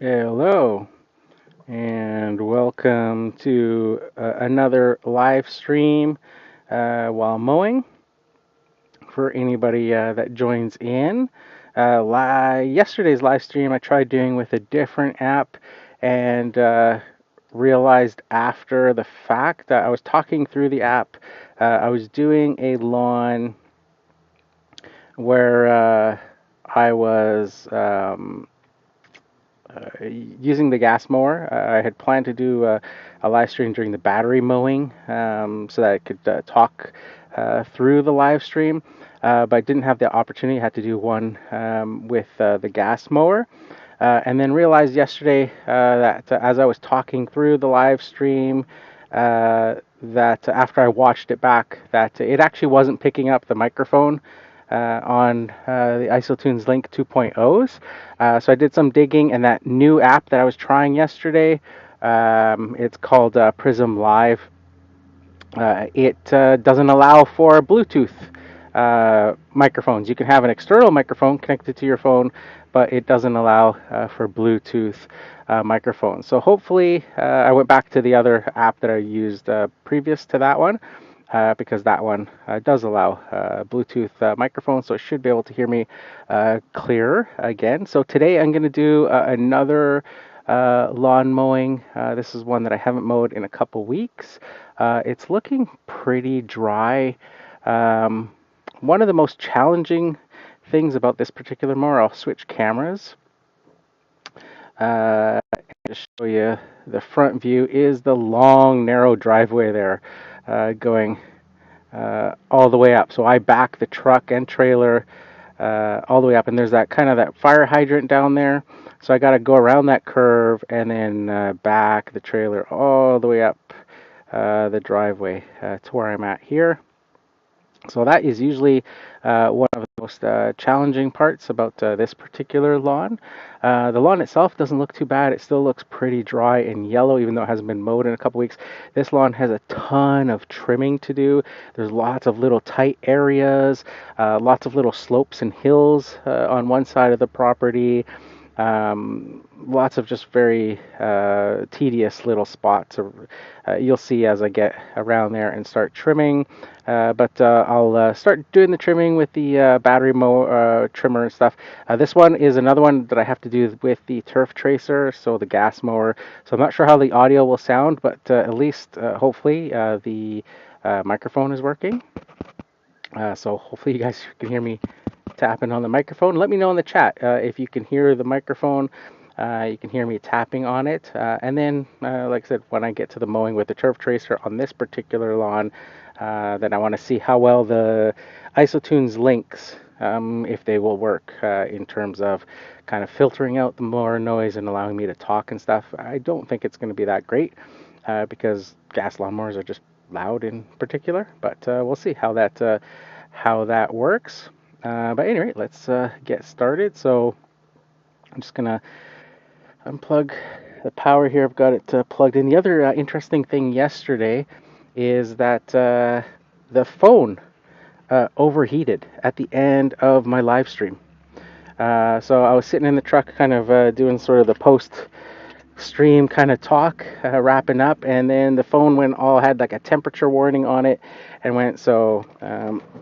Hello, and welcome to another live stream while mowing. For anybody that joins in, yesterday's live stream I tried doing with a different app and realized after the fact that I was talking through the app. I was doing a lawn where I was using the gas mower. I had planned to do a live stream during the battery mowing so that I could talk through the live stream, but I didn't have the opportunity. I had to do one with the gas mower. And then realized yesterday that as I was talking through the live stream, that after I watched it back, that it actually wasn't picking up the microphone on the IsoTunes Link 2.0s. So I did some digging, and that new app that I was trying yesterday, it's called Prism Live. It doesn't allow for Bluetooth microphones. You can have an external microphone connected to your phone, but it doesn't allow for Bluetooth microphones. So hopefully, I went back to the other app that I used previous to that one. Because that one does allow Bluetooth microphones, so it should be able to hear me clearer again. So today I'm going to do another lawn mowing. This is one that I haven't mowed in a couple weeks. It's looking pretty dry. One of the most challenging things about this particular mower, I'll switch cameras to show you the front view, is the long, narrow driveway there going all the way up. So I back the truck and trailer all the way up, and there's that kind of that fire hydrant down there. So I got to go around that curve and then back the trailer all the way up the driveway to where I'm at here. So that is usually one of the most challenging parts about this particular lawn. The lawn itself doesn't look too bad. It still looks pretty dry and yellow, even though it hasn't been mowed in a couple weeks. This lawn has a ton of trimming to do. There's lots of little tight areas, lots of little slopes and hills on one side of the property. Lots of just very tedious little spots. You'll see as I get around there and start trimming. But I'll start doing the trimming with the battery trimmer and stuff. This one is another one that I have to do with the turf tracer, so the gas mower. So I'm not sure how the audio will sound, but at least hopefully the microphone is working. So hopefully you guys can hear me tapping on the microphone. Let me know in the chat if you can hear the microphone. You can hear me tapping on it. And then, like I said, when I get to the mowing with the turf tracer on this particular lawn, then I want to see how well the IsoTunes links, if they will work in terms of kind of filtering out the mower noise and allowing me to talk and stuff. I don't think it's going to be that great because gas lawnmowers are just loud in particular, but we'll see how that works. But anyway, let's get started. So I'm just gonna unplug the power here. I've got it plugged in. The other interesting thing yesterday is that the phone overheated at the end of my live stream. So I was sitting in the truck, kind of doing sort of the post stream kind of talk, wrapping up, and then the phone had like a temperature warning on it, and went. So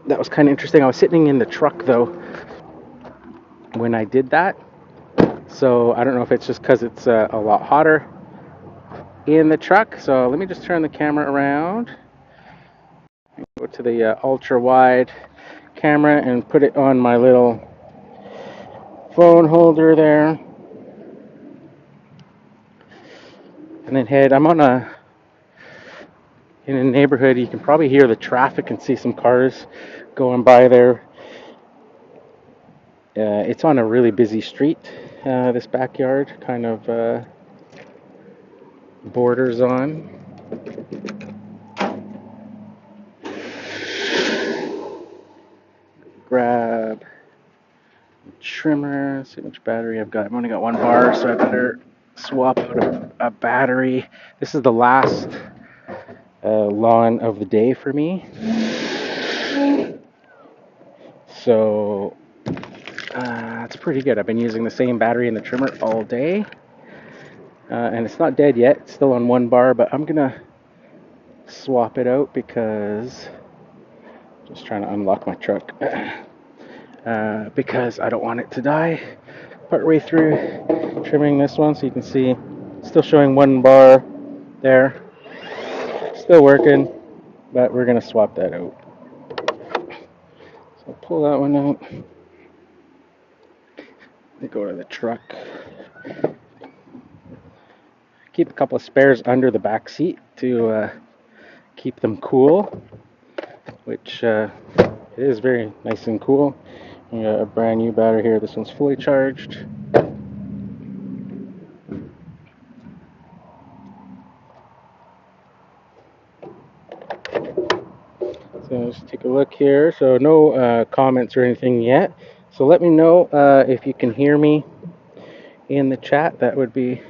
that was kind of interesting. I was sitting in the truck though when I did that, so I don't know if it's just because it's a lot hotter in the truck. So let me just turn the camera around, go to the ultra wide camera and put it on my little phone holder there, and then head. I'm in a neighborhood. You can probably hear the traffic and see some cars going by there. It's on a really busy street. This backyard kind of borders on. Grab a trimmer. See how much battery I've got. I've only got one bar, so I better swap out a battery. This is the last lawn of the day for me. So it's pretty good. I've been using the same battery in the trimmer all day. and it's not dead yet. It's still on one bar, but I'm gonna swap it out because just trying to unlock my truck because I don't want it to die partway through trimming this one. So you can see still showing one bar there, still working, but we're gonna swap that out. So pull that one out. They go to the truck. Keep a couple of spares under the back seat to keep them cool, which it is very nice and cool. We got a brand new battery here. This one's fully charged. So let's take a look here. So no comments or anything yet. So let me know if you can hear me in the chat. That would be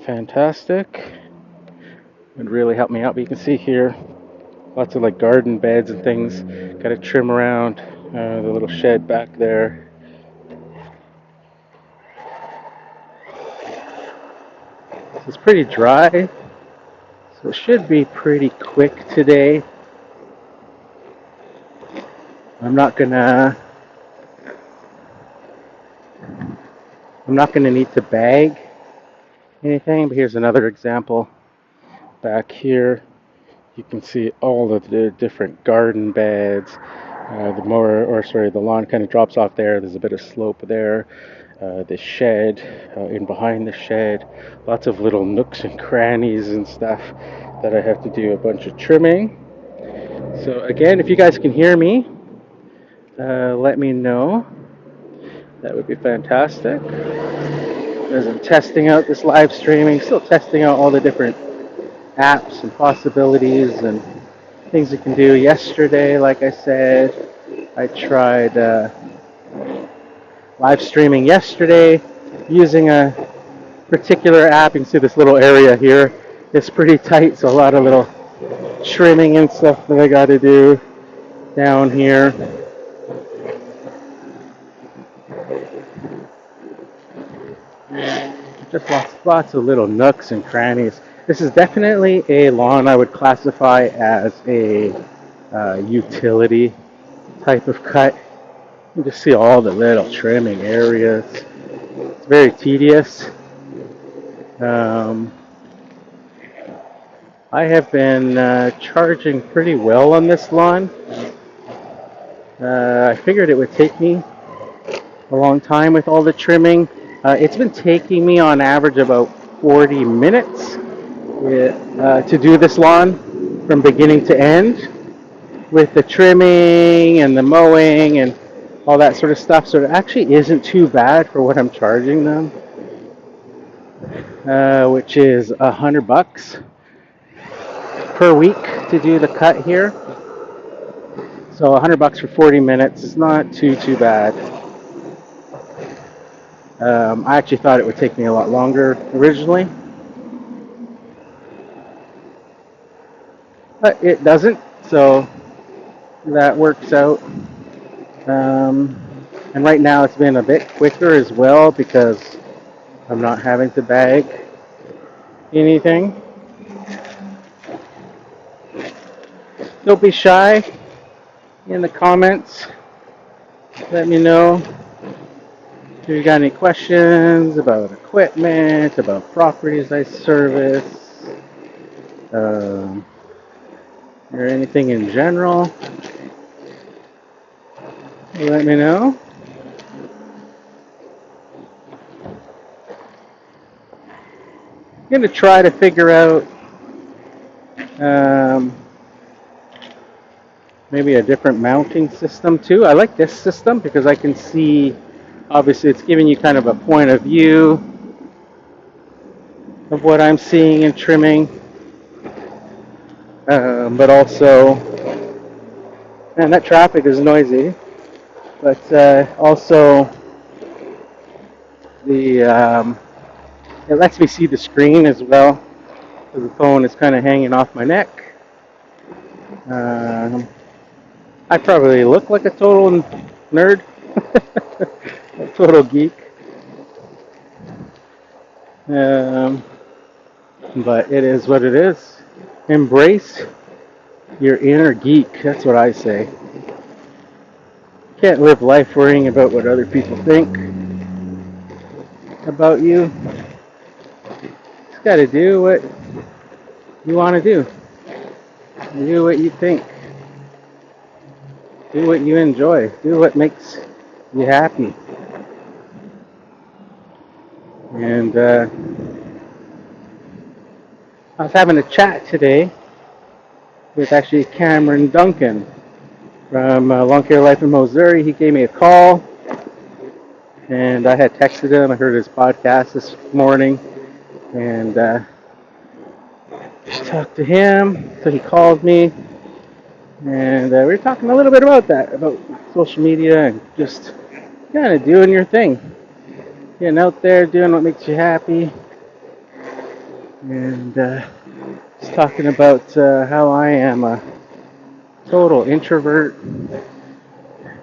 fantastic. It would really help me out. But you can see here lots of like garden beds and things. Got to trim around the little shed back there. It's pretty dry, so it should be pretty quick today. I'm not gonna need to bag anything, but here's another example. Back here, you can see all of the different garden beds. The lawn kind of drops off there. There's a bit of slope there. The shed, in behind the shed, lots of little nooks and crannies and stuff that I have to do a bunch of trimming. So again, if you guys can hear me, let me know. That would be fantastic. As I'm testing out this live streaming, still testing out all the different apps and possibilities and things you can do. Yesterday, like I said, I tried live streaming yesterday using a particular app. You can see this little area here. It's pretty tight, so a lot of little trimming and stuff that I got to do down here. Just lots of little nooks and crannies. This is definitely a lawn I would classify as a utility type of cut. You just see all the little trimming areas. It's very tedious. I have been charging pretty well on this lawn. I figured it would take me a long time with all the trimming. It's been taking me on average about 40 minutes to do this lawn from beginning to end with the trimming and the mowing and all that sort of stuff. So it actually isn't too bad for what I'm charging them, which is $100 per week to do the cut here. So $100 for 40 minutes is not too bad. I actually thought it would take me a lot longer originally, but it doesn't, so that works out. And right now it's been a bit quicker as well because I'm not having to bag anything. Don't be shy in the comments. Let me know if you got any questions about equipment, about properties I service, or anything in general. Let me know. I'm going to try to figure out maybe a different mounting system too. I like this system because I can see, obviously it's giving you kind of a point of view of what I'm seeing and trimming, but also, and that traffic is noisy, but also it lets me see the screen as well, because the phone is kind of hanging off my neck. I probably look like a total nerd, a total geek. Um, but it is what it is. Embrace your inner geek. That's what I say. Can't live life worrying about what other people think about you. Just got to do what you want to do. Do what you think. Do what you enjoy. Do what makes you happy. And I was having a chat today with actually Cameron Duncan from Lawn Care Life in Missouri. He gave me a call, and I had texted him. I heard his podcast this morning, and just talked to him. So he called me, and we were talking a little bit about that, about social media and just kind of doing your thing, getting out there, doing what makes you happy, and just talking about how I am a total introvert.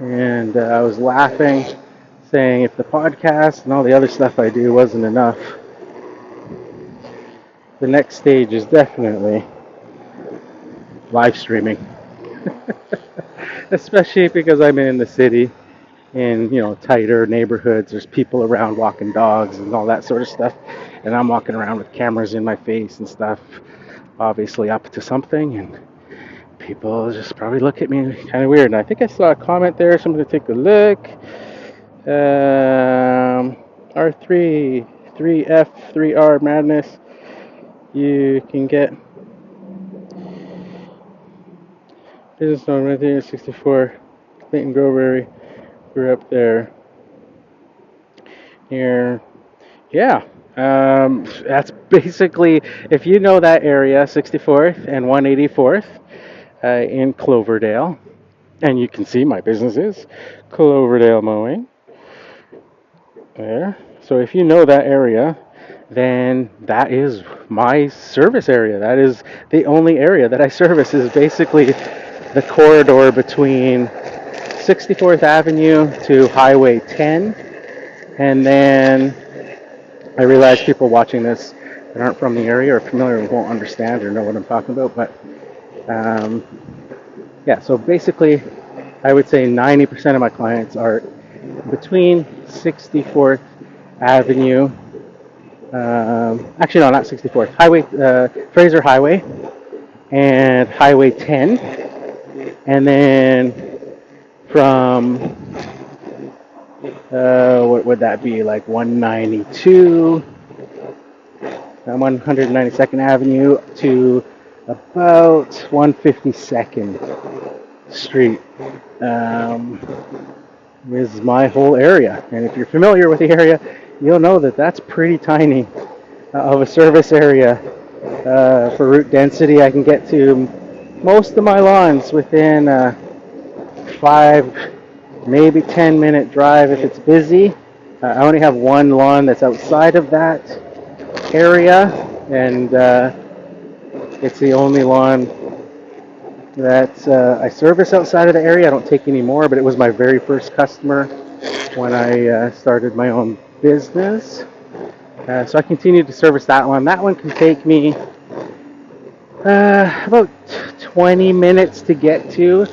And I was laughing, saying if the podcast and all the other stuff I do wasn't enough, the next stage is definitely live streaming. Especially because I'm in the city, in tighter neighborhoods. There's people around walking dogs and all that sort of stuff, and I'm walking around with cameras in my face and stuff, obviously up to something, and people just probably look at me kind of weird. And I think I saw a comment there. Somebody take a look. R3, 3F, 3R madness. You can get business loan right there, 64, Clayton Grove area. Grew up there. Here, yeah. That's basically, if you know that area, 64th and 184th in Cloverdale, and you can see my business is Cloverdale Mowing. There. So if you know that area, then that is my service area. That is the only area that I service, is basically the corridor between 64th Avenue to Highway 10. And then I realize people watching this that aren't from the area or familiar won't understand or know what I'm talking about. But yeah, so basically I would say 90% of my clients are between 64th Avenue, actually no, not 64th, Fraser Highway and Highway 10, and then from, what would that be, like 192, 192nd Avenue to about 152nd Street. Is my whole area. And if you're familiar with the area, you'll know that that's pretty tiny of a service area. For root density, I can get to most of my lawns within 5, maybe 10-minute drive if it's busy. I only have one lawn that's outside of that area, and it's the only lawn that I service outside of the area. I don't take any more, but it was my very first customer when I started my own business. So I continue to service that one. That one can take me about 20 minutes to get to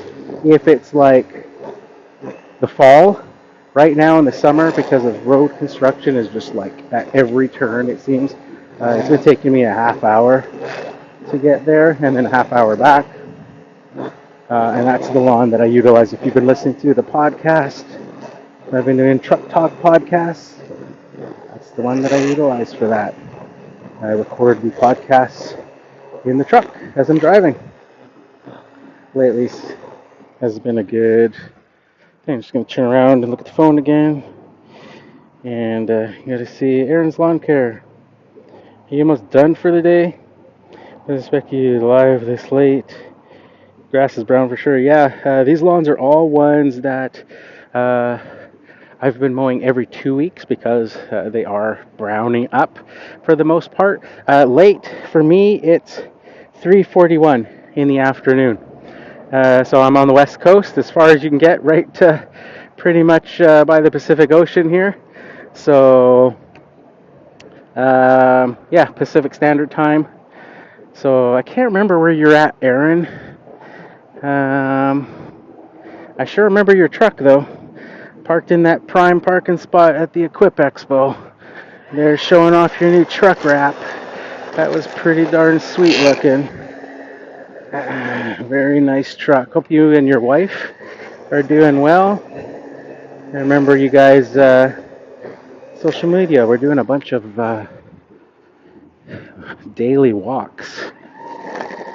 if it's like the fall. Right now in the summer, because of road construction, is just like at every turn, it seems. It's been taking me a half hour to get there and then a half hour back. And that's the lawn that I utilize. If you've been listening to the podcast, I've been doing Truck Talk podcasts. That's the one that I utilize for that. I record the podcasts in the truck as I'm driving. Lately has been a good thing. I'm just going to turn around and look at the phone again. And you got to see Aaron's Lawn Care. Are you almost done for the day? I expect you live this late. Grass is brown for sure. Yeah, these lawns are all ones that I've been mowing every 2 weeks because they are browning up for the most part. Late for me, it's 3:41 in the afternoon. So I'm on the west coast, as far as you can get, right to pretty much by the Pacific Ocean here. So Yeah, Pacific Standard Time. So I can't remember where you're at, Aaron. Um, I sure remember your truck though, parked in that prime parking spot at the Equip Expo. They're showing off your new truck wrap. That was pretty darn sweet looking. Very nice truck. Hope you and your wife are doing well. I remember you guys, social media, we're doing a bunch of daily walks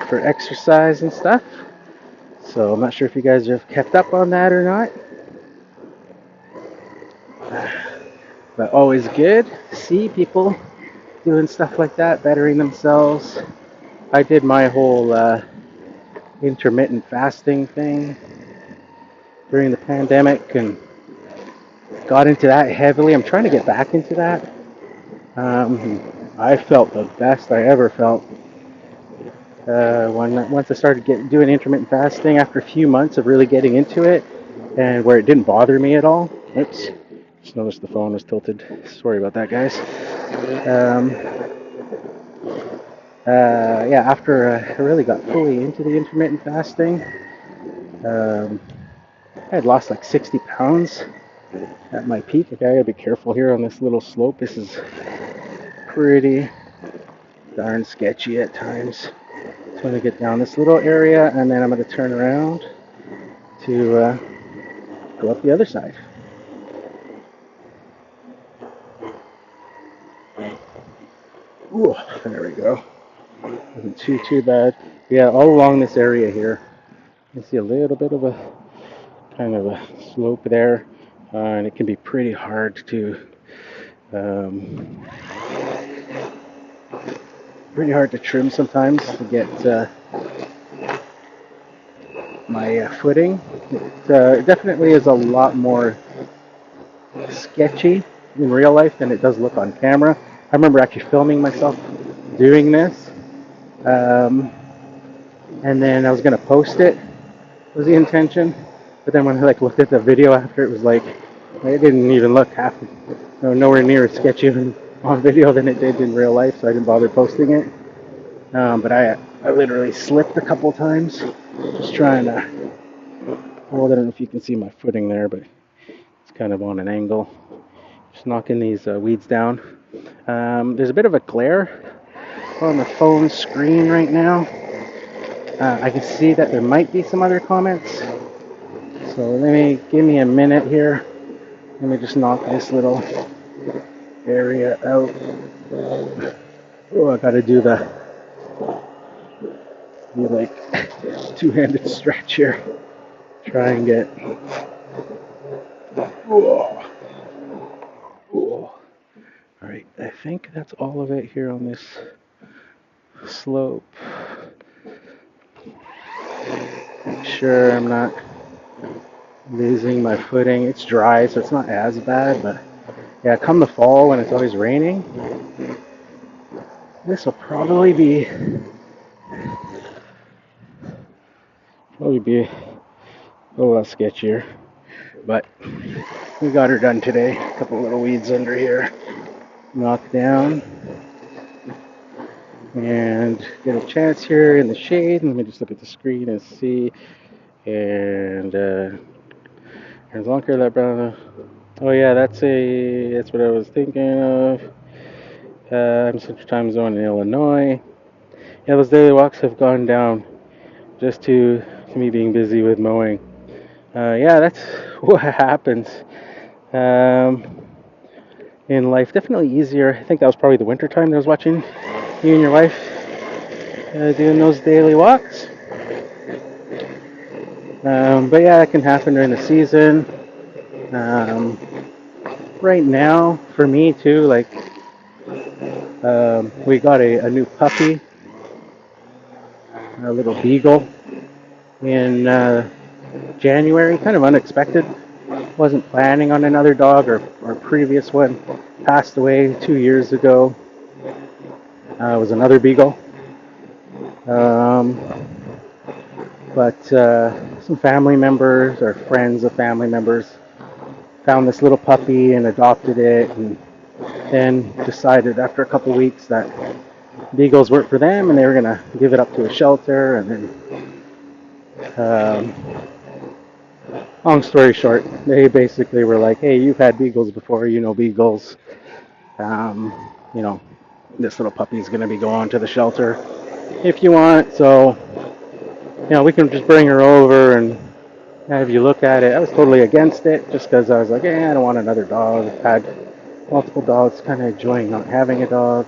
for exercise and stuff. So I'm not sure if you guys have kept up on that or not. But always good to see people doing stuff like that, bettering themselves. I did my whole intermittent fasting thing during the pandemic and got into that heavily. I'm trying to get back into that. I felt the best I ever felt once I started doing intermittent fasting after a few months of really getting into it, and where it didn't bother me at all. Oops, just noticed the phone was tilted. Sorry about that, guys. Um, yeah, after I really got fully into the intermittent fasting, I had lost like 60 pounds at my peak. Okay, I gotta be careful here on this little slope. This is pretty darn sketchy at times. So I'm gonna get down this little area, and then I'm gonna turn around to go up the other side. Ooh, there we go. Wasn't too bad. Yeah, all along this area here, you see a little bit of a kind of a slope there, and it can be pretty hard to trim sometimes to get my footing. It definitely is a lot more sketchy in real life than it does look on camera. I remember actually filming myself doing this, and then I was gonna post it. Was the intention, but then when I looked at the video after, it was like it didn't even look nowhere near as sketchy on video than it did in real life, so I didn't bother posting it. But I literally slipped a couple times just trying to hold. I don't know if you can see my footing there, but it's kind of on an angle. Just knocking these weeds down. There's a bit of a glare on the phone screen right now. I can see that there might be some other comments. So give me a minute here. Let me just knock this little area out. Oh, I gotta do the two-handed stretch here. Try and get. Oh. Oh. All right, I think that's all of it here on this slope. Make sure I'm not losing my footing. It's dry, so it's not as bad, but yeah, come the fall when it's always raining, this will probably be a little less sketchier, but we got her done today. A couple little weeds under here, knocked down, and get a chance here in the shade. Let me just look at the screen and see. And there's lawn care that brown. Oh yeah, that's what I was thinking of. I'm Central Time Zone in Illinois. Yeah, those daily walks have gone down just to me being busy with mowing. Yeah, that's what happens in life. Definitely easier. I think that was probably the winter time that I was watching you and your wife doing those daily walks. But yeah, that can happen during the season. Right now, for me too, we got a new puppy, a little beagle, in January, kind of unexpected. Wasn't planning on another dog. Our previous one passed away 2 years ago. It was another beagle. But some family members or friends of family members found this little puppy and adopted it, and then decided after a couple weeks that beagles weren't for them and they were going to give it up to a shelter. And then, long story short, they basically were like, hey, you've had beagles before, you know beagles. Um, you know, this little puppy's going to be going to the shelter if you want. So, we can just bring her over and have you look at it. I was totally against it just because I was like, I don't want another dog. I've had multiple dogs, kind of enjoying not having a dog.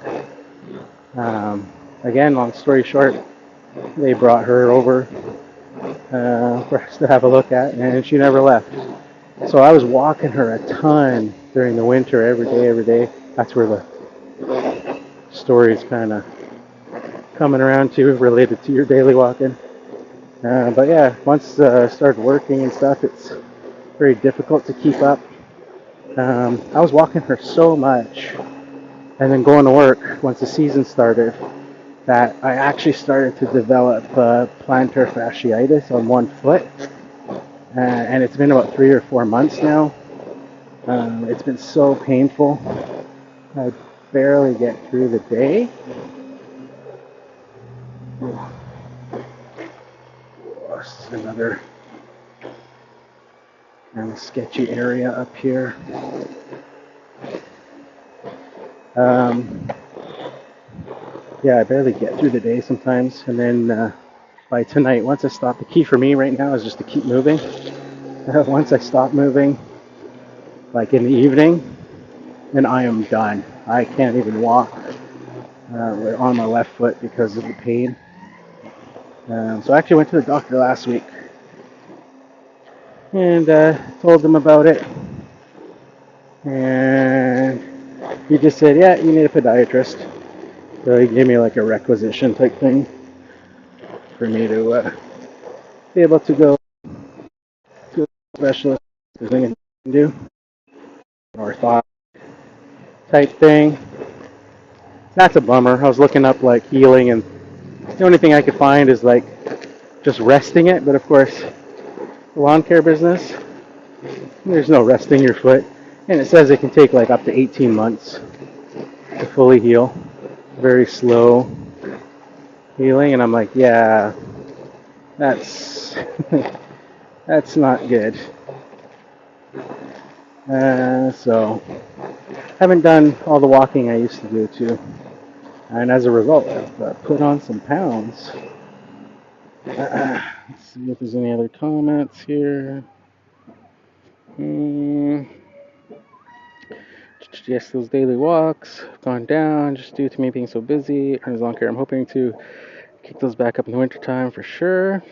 Again, long story short, they brought her over for us to have a look at, and she never left. So I was walking her a ton during the winter, every day, every day. That's where the story's kind of coming around to, related to your daily walking. But yeah, once I started working and stuff, it's very difficult to keep up. I was walking her so much and then going to work once the season started that I actually started to develop plantar fasciitis on one foot. And it's been about 3 or 4 months now. It's been so painful. I barely get through the day. This is another kind of sketchy area up here. Yeah, I barely get through the day sometimes. And then by tonight, once I stop, the key for me right now is just to keep moving. Once I stop moving, like in the evening, then I am done. I can't even walk on my left foot because of the pain. So I actually went to the doctor last week and told them about it. And he just said, yeah, you need a podiatrist. So he gave me like a requisition type thing for me to be able to go to a specialist. If there's anything I can do, or thought type thing. That's a bummer. I was looking up like healing, and the only thing I could find is like just resting it. But of course, the lawn care business, there's no resting your foot, and it says it can take like up to 18 months to fully heal. Very slow healing, and I'm like, yeah, that's that's not good. So haven't done all the walking I used to do too, and as a result, I've put on some pounds. Let's see if there's any other comments here. Yes, those daily walks have gone down just due to me being so busy. Earn as long care. I'm hoping to kick those back up in the wintertime for sure.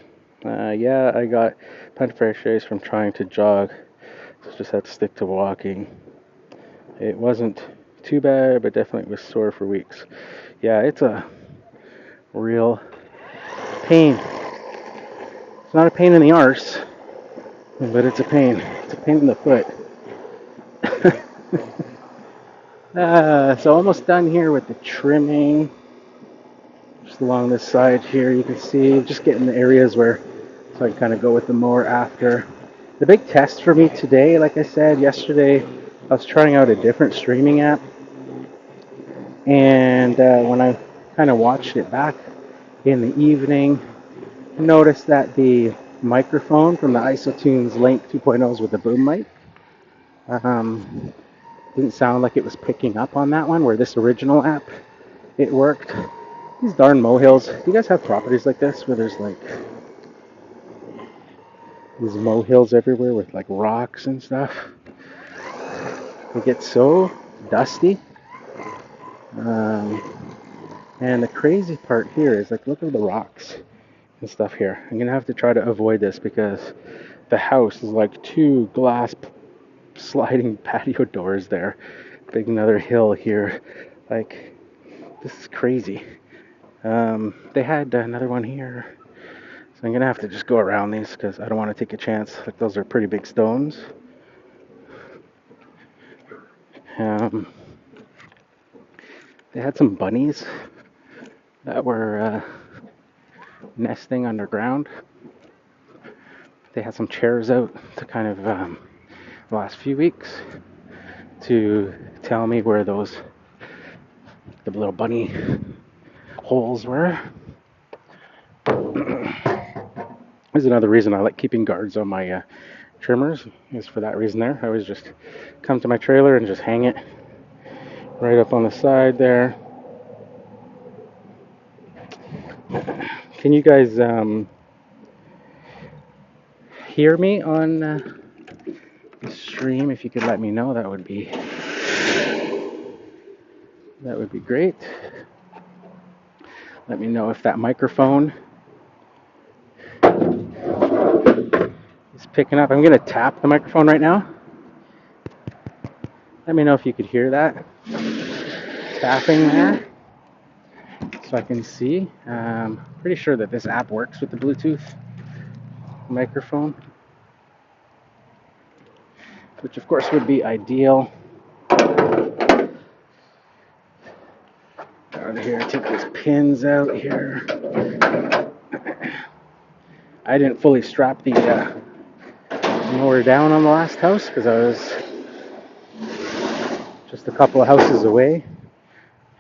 Yeah, I got plantar fasciitis from trying to jog, so just had to stick to walking. It wasn't too bad, but definitely was sore for weeks. Yeah, it's a real pain. It's not a pain in the arse, but it's a pain. It's a pain in the foot. So almost done here with the trimming. Just along this side here, you can see just getting the areas where, so I can kind of go with the mower after. The big test for me today, like I said yesterday, I was trying out a different streaming app, and when I kind of watched it back in the evening, I noticed that the microphone from the IsoTunes Link 2.0s with the boom mic didn't sound like it was picking up on that one, where this original app, it worked. These darn molehills. Do you guys have properties like this where there's like these molehills everywhere with like rocks and stuff? It gets so dusty. And the crazy part here is like, look at the rocks and stuff here. I'm gonna have to try to avoid this because the house is like 2 glass sliding patio doors there. Big another hill here. Like, this is crazy. They had another one here. So I'm gonna have to just go around these because I don't want to take a chance. Like, those are pretty big stones. They had some bunnies that were nesting underground. They had some chairs out to kind of the last few weeks to tell me where the little bunny holes were. There's another reason I like keeping guards on my trimmers, is for that reason there. I always just come to my trailer and just hang it right up on the side there. Can you guys hear me on the stream? If you could let me know, that would be great. Let me know if that microphone is picking up. I'm going to tap the microphone right now. Let me know if you could hear that tapping there, so I can see. Pretty sure that this app works with the Bluetooth microphone, which of course would be ideal. Out of here, take these pins out here. I didn't fully strap the mower down on the last house because I was just a couple of houses away.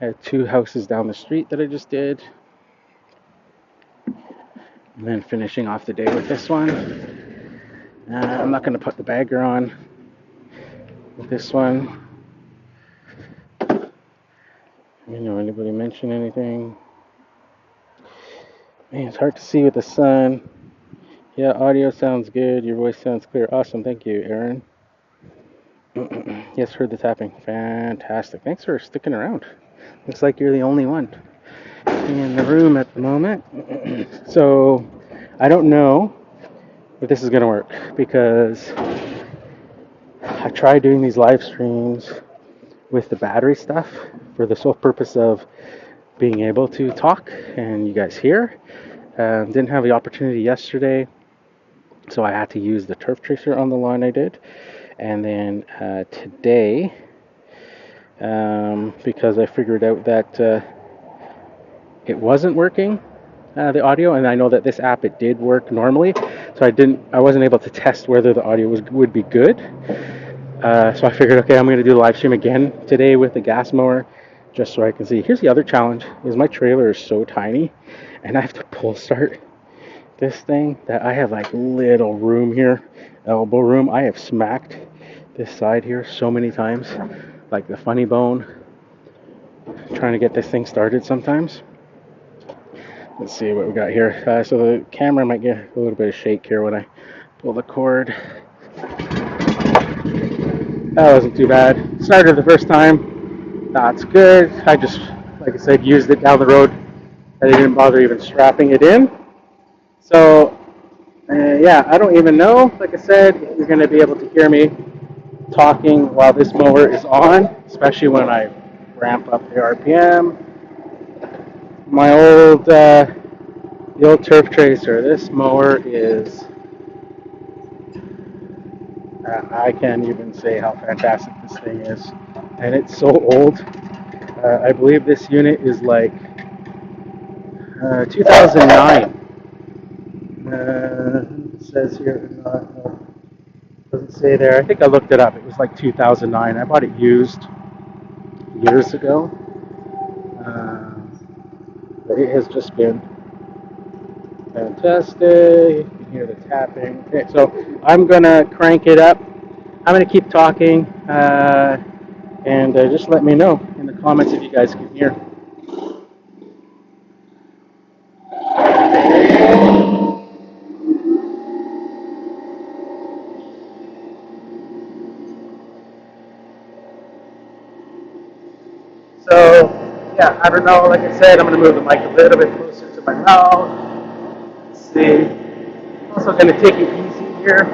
I had 2 houses down the street that I just did. And then finishing off the day with this one. I'm not going to put the bagger on with this one. Anybody mention anything? Man, it's hard to see with the sun. Yeah, audio sounds good. Your voice sounds clear. Awesome. Thank you, Aaron. Yes, heard the tapping. Fantastic. Thanks for sticking around. Looks like you're the only one in the room at the moment. So, I don't know if this is going to work, because I tried doing these live streams with the battery stuff for the sole purpose of being able to talk and you guys hear. Didn't have the opportunity yesterday, so I had to use the turf tracer on the lawn I did. And then today, because I figured out that it wasn't working, the audio, and I know that this app, it did work normally, so I wasn't able to test whether the audio would be good. So I figured, okay, I'm going to do the live stream again today with the gas mower, just so I can see. Here's the other challenge, is my trailer is so tiny, and I have to pull start this thing, that I have like little room here, elbow room. I have smacked this side here so many times, like the funny bone, trying to get this thing started sometimes. Let's see what we got here. So the camera might get a little bit of shake here when I pull the cord. That wasn't too bad. Started the first time. That's good. I just, like I said, used it down the road. I didn't bother even strapping it in. So, yeah, I don't even know, like I said, if you're going to be able to hear me talking while this mower is on, especially when I ramp up the RPM. My old, the old turf tracer, this mower is, I can't even say how fantastic this thing is. And it's so old. I believe this unit is like 2009. It says here, doesn't say there. I think I looked it up. It was like 2009. I bought it used years ago. But it has just been fantastic. You can hear the tapping. Okay, so I'm going to crank it up. I'm going to keep talking. And just let me know in the comments if you guys can hear. So, yeah, I don't know. Like I said, I'm going to move the mic a little bit closer to my mouth. Let's see. I'm also going to take it easy here,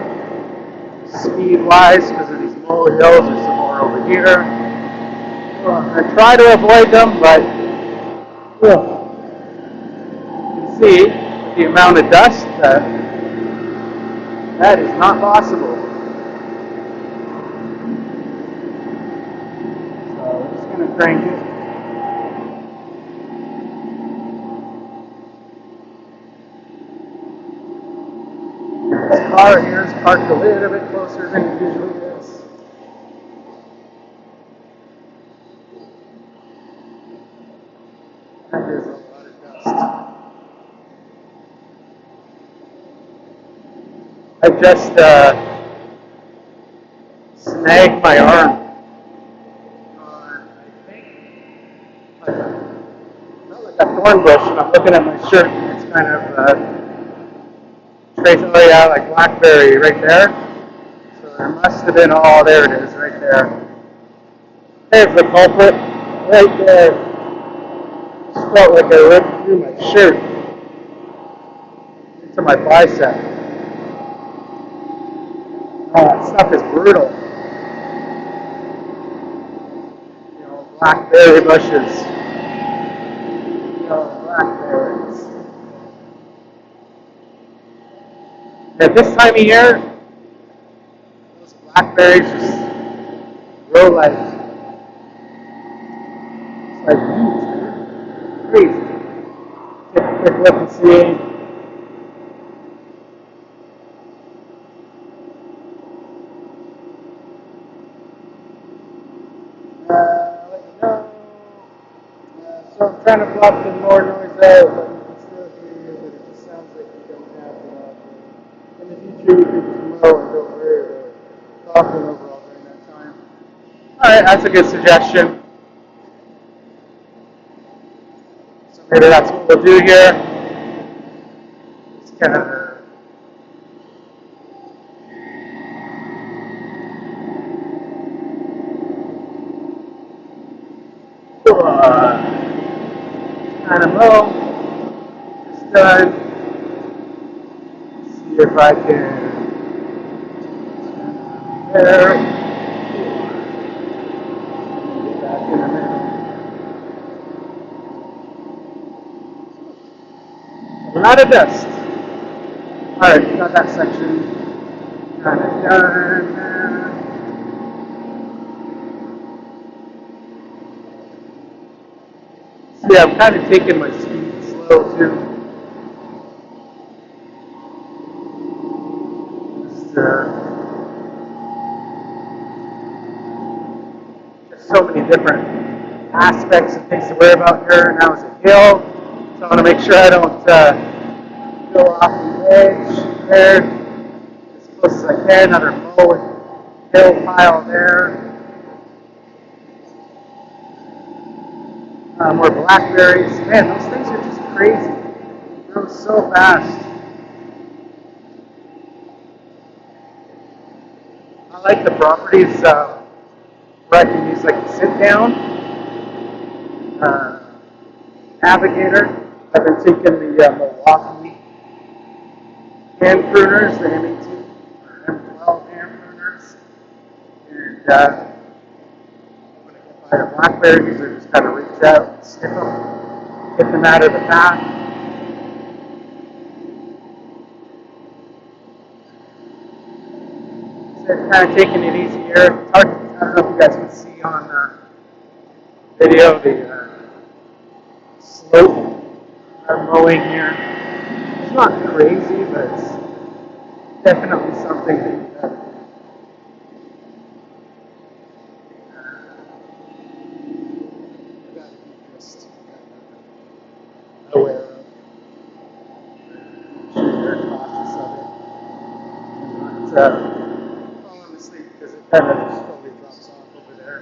speed-wise, because of these low hills. There's some more over here. I try to avoid them, but you can see the amount of dust that is not possible. So I'm just going to crank it. This car here is parked a little bit closer than it usually is. And there's a lot of dust. I just snagged my arm on, I think, not like a thorn bush, and I'm looking at my shirt, and it's kind of trace, oh yeah, like blackberry right there. So there must have been, oh, there it is, right there. There's the culprit, right there. Just felt like I ripped through my shirt into my bicep. Oh, that stuff is brutal. Blackberry bushes. Blackberries. At this time of year, those blackberries just grow like huge. Crazy. Take a quick look and see. Let you know. So I'm trying to block the more noise out, but you can still hear you, but it just sounds like you're going to have it. In the future, you can just mow and don't worry about talking overall during that time. Alright, that's a good suggestion. So maybe that's what we'll do here. Just kind of kind of mow. It's done. See if I can there. Back in a minute. A lot of dust. Alright, got that section kind of done. See, I'm kind of taking my speed slow too. There's so many different aspects and things to worry about here. Now it's a hill, so I want to make sure I don't go off the edge there as close as I can. Another mowing hill pile there. More blackberries. Man, those things are just crazy. They grow so fast. I like the properties where I can use like a sit-down navigator. I've been taking the Milwaukee hand pruners, the M18 or M12 hand pruners, and when I get by the blackberries, I just kind of reach out, and snip them, get them out of the path. So kind of taking it easy here. It's hard, I don't know if you guys can see on video the slope I'm mowing here. It's not crazy, but it's definitely something that you gotta do. You gotta be just aware of. Sure you're cautious of it. And not falling asleep because it kind of just slowly drops off over there.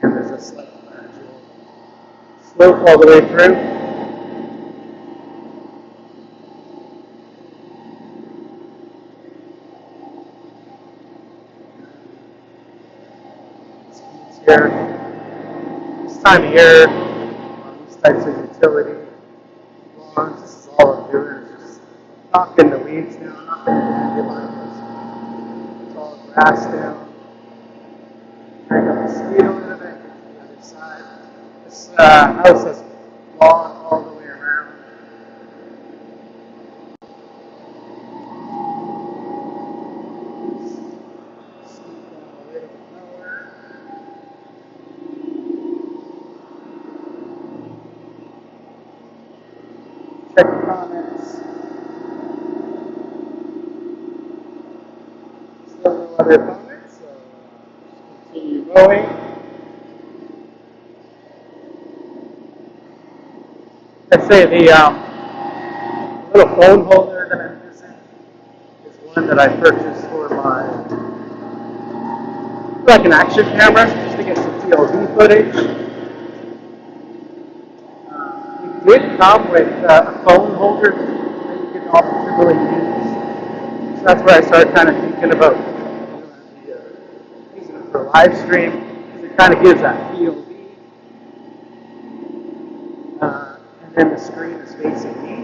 And there's a slight gradual slope all the way through. Here, this time of year, on these types of utility lawns, this is all I'm doing is just knocking the weeds down, knocking the dandelions, it's all grass down, bring up the speed a little bit, get to the other side. This house has lawn all the way around. Scoot down a little bit lower. Check the comments. Still no other comments, so just continue mowing. I'd say the little phone holder that I'm using is one that I purchased for like an action camera, just to get some TLV footage. It did come with a phone holder that you can optimally use. So that's where I started kind of thinking about using it for live stream, because it kind of gives that POV, and then the screen is facing me.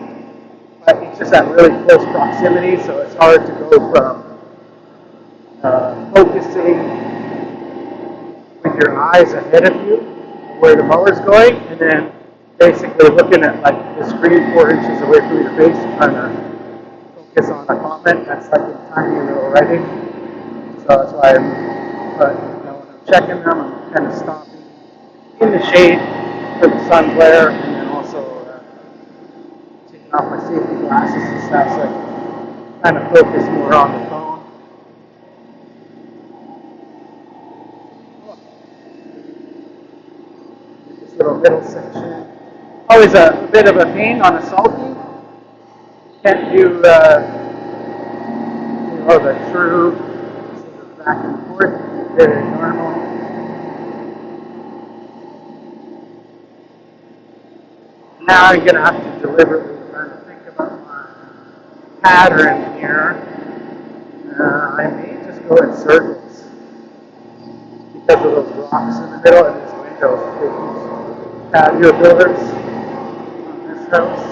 But it's just at really close proximity, so it's hard to go from focusing with your eyes ahead of you where the mower's going, and then basically looking at like the screen 4 inches away from your face, trying to focus on a comment that's like in tiny little writing. So that's why but when I'm checking them, I'm kind of stopping in the shade for the sun glare, and then also taking off my safety glasses and stuff, so I can kind of focus more on the phone. This little middle section. Always a bit of a pain on a sulky. Can't do the true sort of back and forth very normal. Now I'm going to have to deliberately try to think about my pattern here. I may just go in circles because of those rocks in the middle and these windows. Patio builders on this house,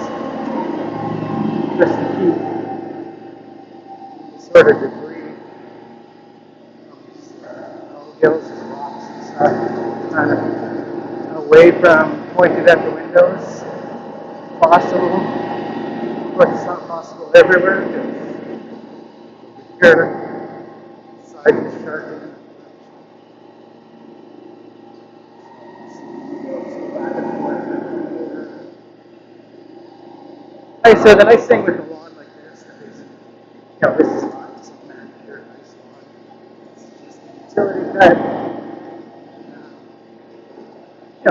just to keep the sort of debris from these hills and rocks and stuff kind of away from pointed at the windows. Possible, but it's not possible everywhere. Here, side is sharp. Like I said, the nice thing with the lawn like this is, this is not just a manicure, nice lawn. It's just a utility cut.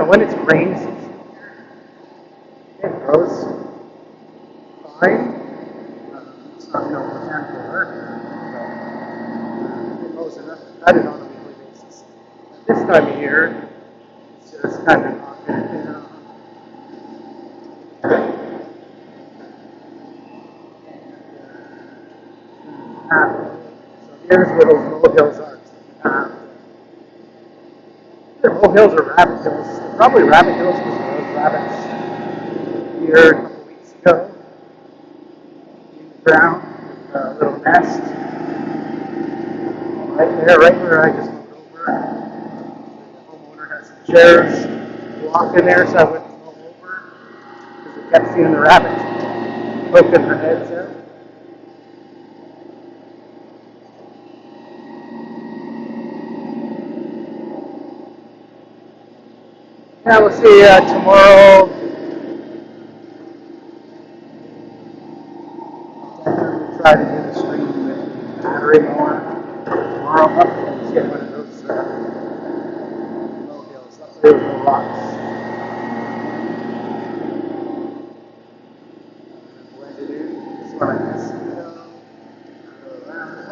When it's rainy season here, it grows fine. It's not mechanical work, but it grows enough to cut it on a weekly basis. At this time of year, it's just kind of knocking it down. So here's where those molehills are. Either molehills or rabbit hills. Probably rabbit hills because there was rabbits here a couple weeks ago in the ground, a little nest right there, right where I just moved over. The homeowner has some chairs blocked in there, so I wouldn't mow over because we kept seeing the rabbits poking their heads out. Yeah, we'll see tomorrow. We'll try to do the stream with the battery more tomorrow. Let's get one of those low hills up there with the rocks. Blend it in. This one I can see though.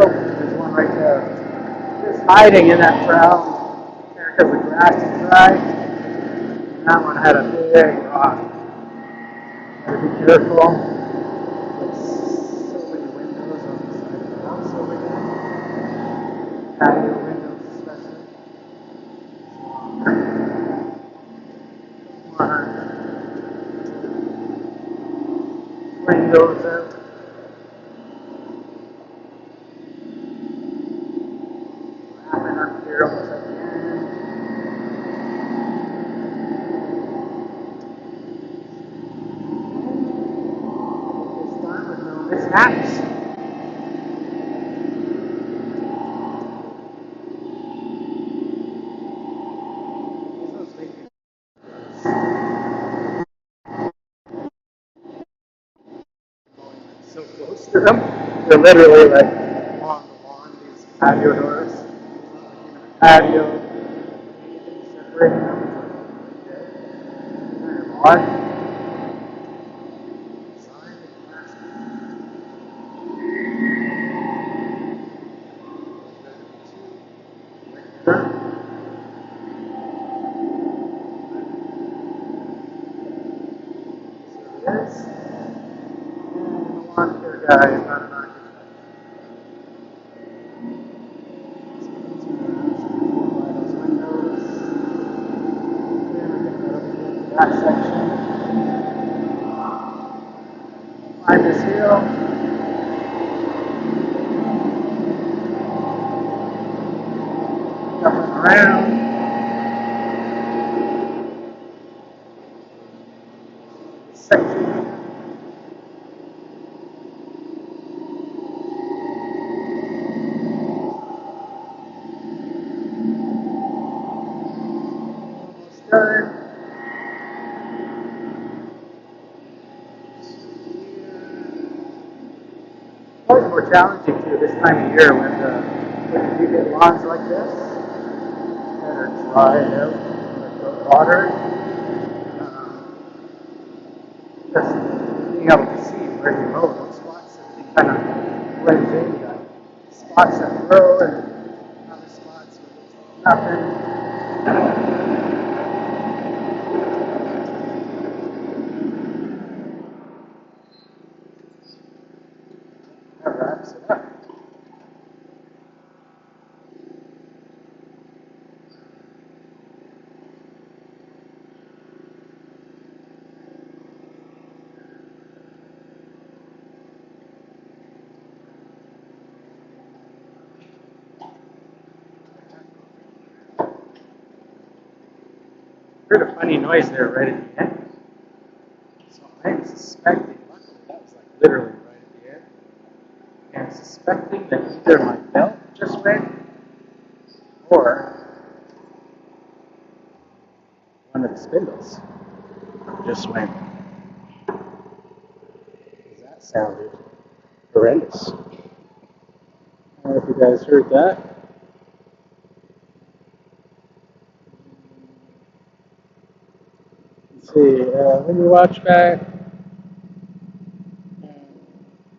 Oh, there's one right there. Just hiding in that crowd because the grass is dry. That one had a big rock. Gotta be careful. There's so many windows on the side of the house over there. Patio windows especially. Clean those out. Wrapping up here almost at the end. Mishaps. So close to them. They're literally like on the lawn, these patio doors. Patio. Separating them. Kind of odd. Yeah, you've got an architect. Those windows. Then we're going to go into that section. Climb this hill. Up and around. This section. Almost done. Always more challenging too this time of year when you do get lawns like this that are dried out with water. Just being able to see where you mow those spots, everything kind of blends in. You got spots that grow and other spots where there's nothing. That wraps it up. Heard a funny noise there right at the end. So I'm suspecting, luckily that was like literally right at the end, and suspecting that either my belt just went or one of the spindles just went. Because that sounded horrendous. I don't know if you guys heard that. Let's see, when you watch back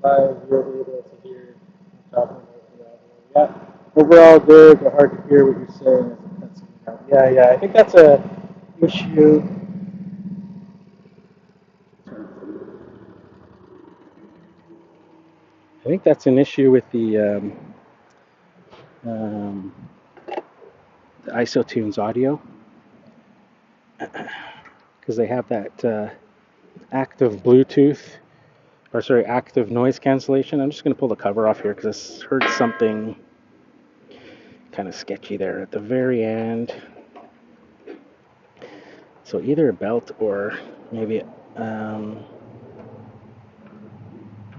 live, you'll be able to hear me talking about that. Yeah, overall good, but hard to hear what you're saying. Yeah, I think that's a issue. I think that's an issue with um, the IsoTunes audio because they have that active Bluetooth, or sorry, active noise cancellation. I'm just going to pull the cover off here because I heard something kind of sketchy there at the very end. So either a belt or maybe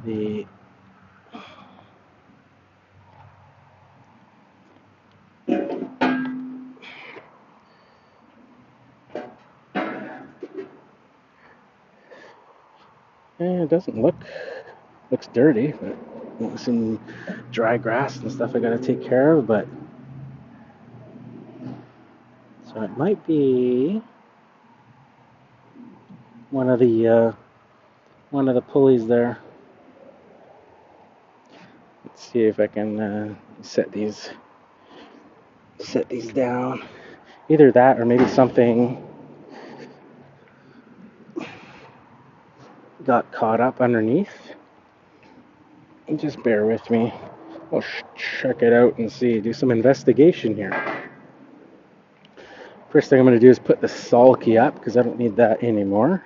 the it doesn't looks dirty, but some dry grass and stuff I got to take care of. But so it might be one of the pulleys there. Let's see if I can set these down. Either that or maybe something got caught up underneath. Just bear with me. We'll check it out and see. Do some investigation here. First thing I'm going to do is put the sulky up because I don't need that anymore.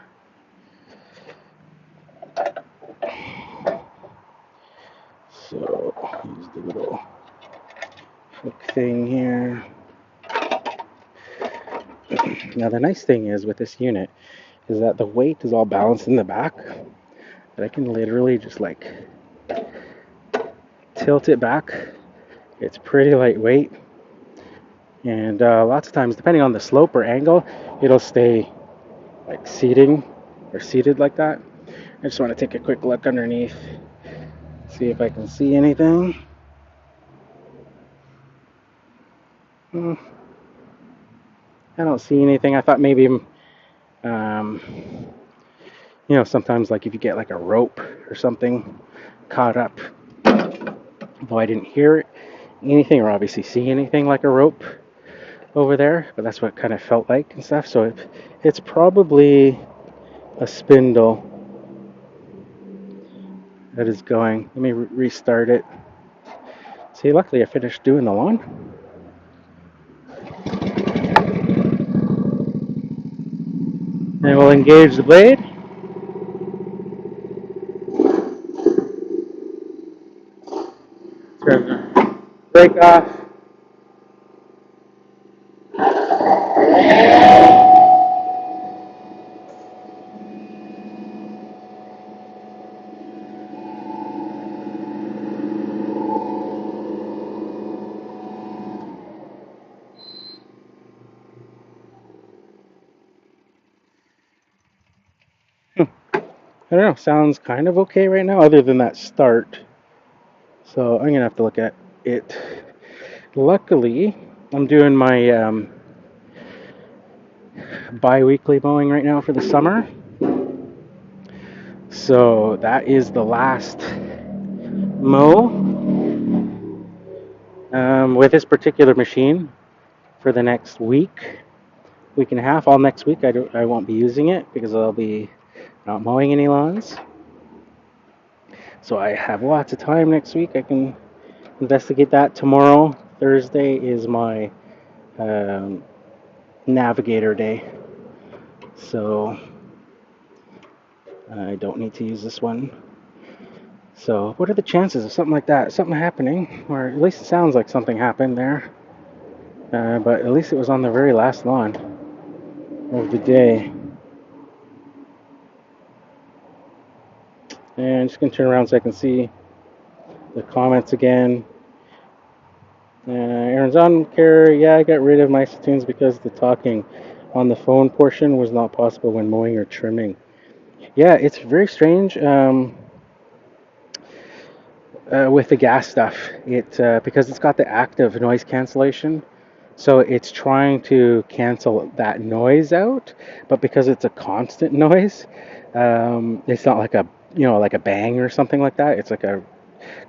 So use the little hook thing here. Now the nice thing is with this unit is that the weight is all balanced in the back. That I can literally just like tilt it back. It's pretty lightweight. And lots of times, depending on the slope or angle, it'll stay like seated like that. I just want to take a quick look underneath, see if I can see anything. I don't see anything. I thought maybe, sometimes like if you get like a rope or something caught up, though I didn't hear anything or obviously see anything like a rope over there, but that's what it kind of felt like and stuff. So it's probably a spindle. that is going. Let me restart it. See, luckily I finished doing the lawn. And we'll engage the blade. Turn the brake off. I don't know, sounds kind of okay right now, other than that start. So I'm gonna have to look at it. Luckily, I'm doing my bi-weekly mowing right now for the summer. So that is the last mow with this particular machine for the next week and a half. All next week I won't be using it because I'll be not mowing any lawns. So I have lots of time next week. I can investigate that. Tomorrow, Thursday, is my navigator day. So I don't need to use this one. So what are the chances of something like that, something happening, or at least it sounds like something happened there, but at least it was on the very last lawn of the day. And I'm just going to turn around so I can see the comments again. Aaron's on care. Yeah, I got rid of my tunes because the talking on the phone portion was not possible when mowing or trimming. Yeah, it's very strange. With the gas stuff, because it's got the active noise cancellation, so it's trying to cancel that noise out. But because it's a constant noise, it's not like a bang or something like that. It's like a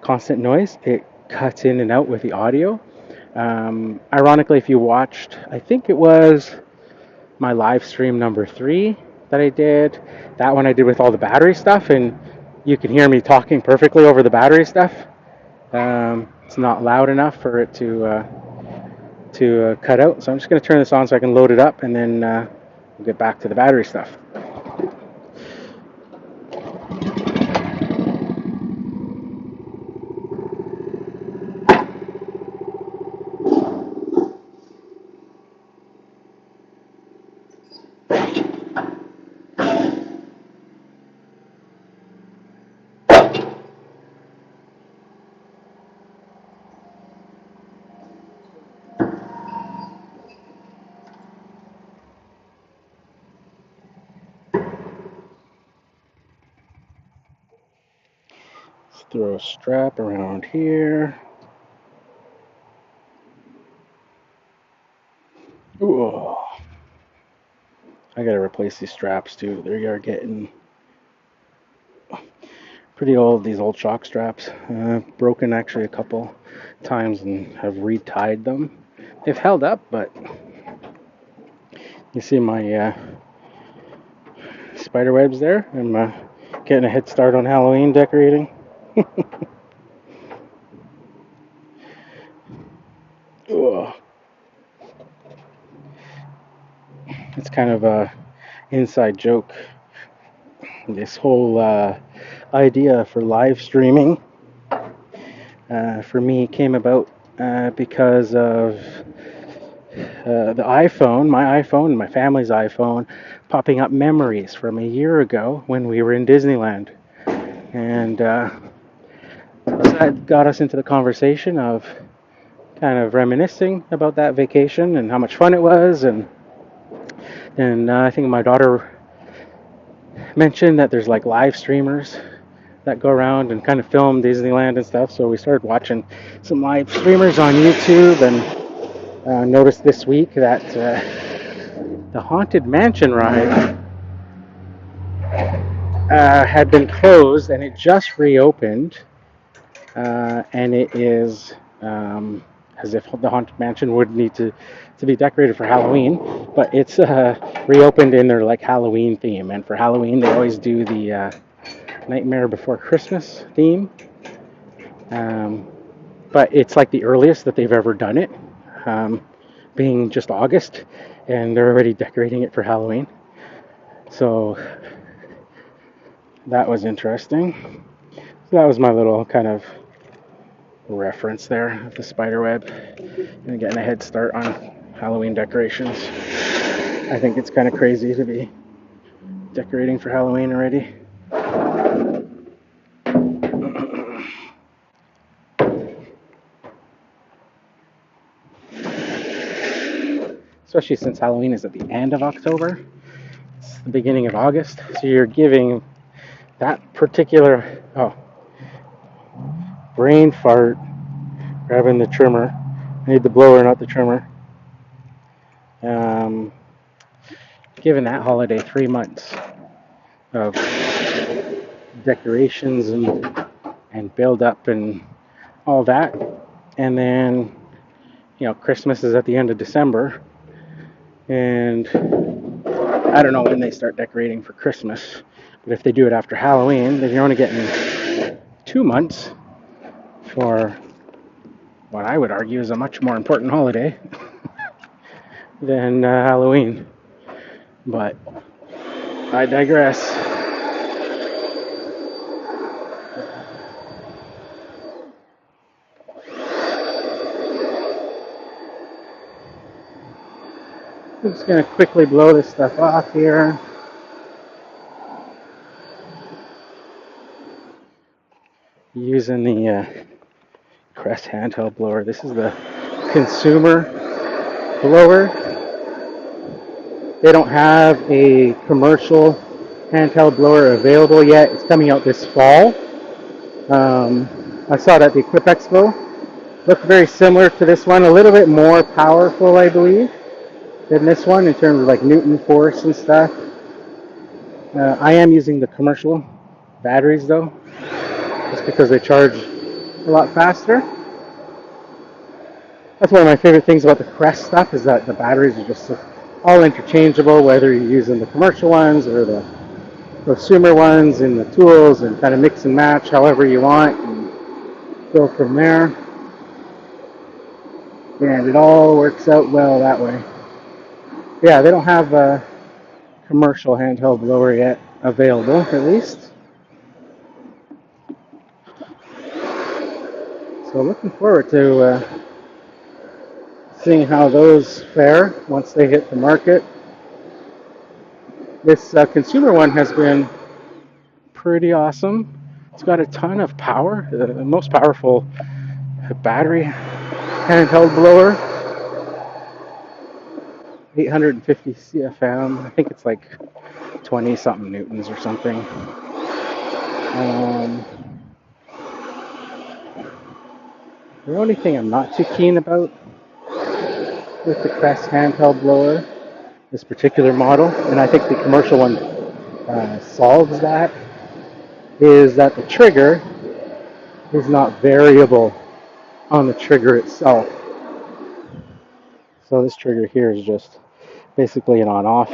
constant noise. It cuts in and out with the audio. Ironically, if you watched, I think it was my live stream number 3 that I did. That one I did with all the battery stuff, and you can hear me talking perfectly over the battery stuff. It's not loud enough for it to cut out. So I'm just going to turn this on so I can load it up, and then we'll get back to the battery stuff. Let's throw a strap around here. Ooh. I gotta replace these straps too. They are getting pretty old, these old shock straps. Broken actually a couple times and have retied them. They've held up, but you see my spider webs there. I'm getting a head start on Halloween decorating. It's kind of a inside joke. This whole idea for live streaming for me came about because of the iPhone, my iPhone, and my family's iPhone, popping up memories from a year ago when we were in Disneyland. And that got us into the conversation of kind of reminiscing about that vacation and how much fun it was. And I think my daughter mentioned that there's like live streamers that go around and kind of film Disneyland and stuff. So we started watching some live streamers on YouTube, and noticed this week that the Haunted Mansion ride had been closed, and it just reopened, and it is as if the Haunted Mansion would need to be decorated for Halloween, but it's reopened in their like Halloween theme. And for Halloween, they always do the Nightmare Before Christmas theme. Um, but it's like the earliest that they've ever done it, um, being just August, and they're already decorating it for Halloween. So that was interesting. So that was my little kind of reference there of the spider web and getting a head start on Halloween decorations. I think it's kind of crazy to be decorating for Halloween already. Especially since Halloween is at the end of October. It's the beginning of August. So you're giving that particular, brain fart, grabbing the trimmer. I need the blower, not the trimmer. Um, Giving that holiday 3 months of decorations and build up and all that. And then, Christmas is at the end of December. And I don't know when they start decorating for Christmas. But if they do it after Halloween, then you're only getting 2 months for what I would argue is a much more important holiday than Halloween. But I digress. I'm just going to quickly blow this stuff off here. Using the Crest handheld blower. This is the consumer blower. They don't have a commercial handheld blower available yet. It's coming out this fall. I saw it at the Equip Expo. Looked very similar to this one, a little bit more powerful, I believe, than this one in terms of like Newton force and stuff. I am using the commercial batteries though, just because they charge a lot faster. That's one of my favorite things about the Crest stuff is that the batteries are just all interchangeable, whether you're using the commercial ones or the prosumer ones and the tools, and kind of mix and match however you want and go from there. And it all works out well that way. Yeah, they don't have a commercial handheld blower yet available, at least. So looking forward to seeing how those fare once they hit the market. This consumer one has been pretty awesome. It's got a ton of power, the most powerful battery handheld blower, 850 CFM. I think it's like 20 something newtons or something. The only thing I'm not too keen about with the Crest handheld blower, this particular model, and I think the commercial one solves that, is that the trigger is not variable on the trigger itself. So this trigger here is just basically an on-off,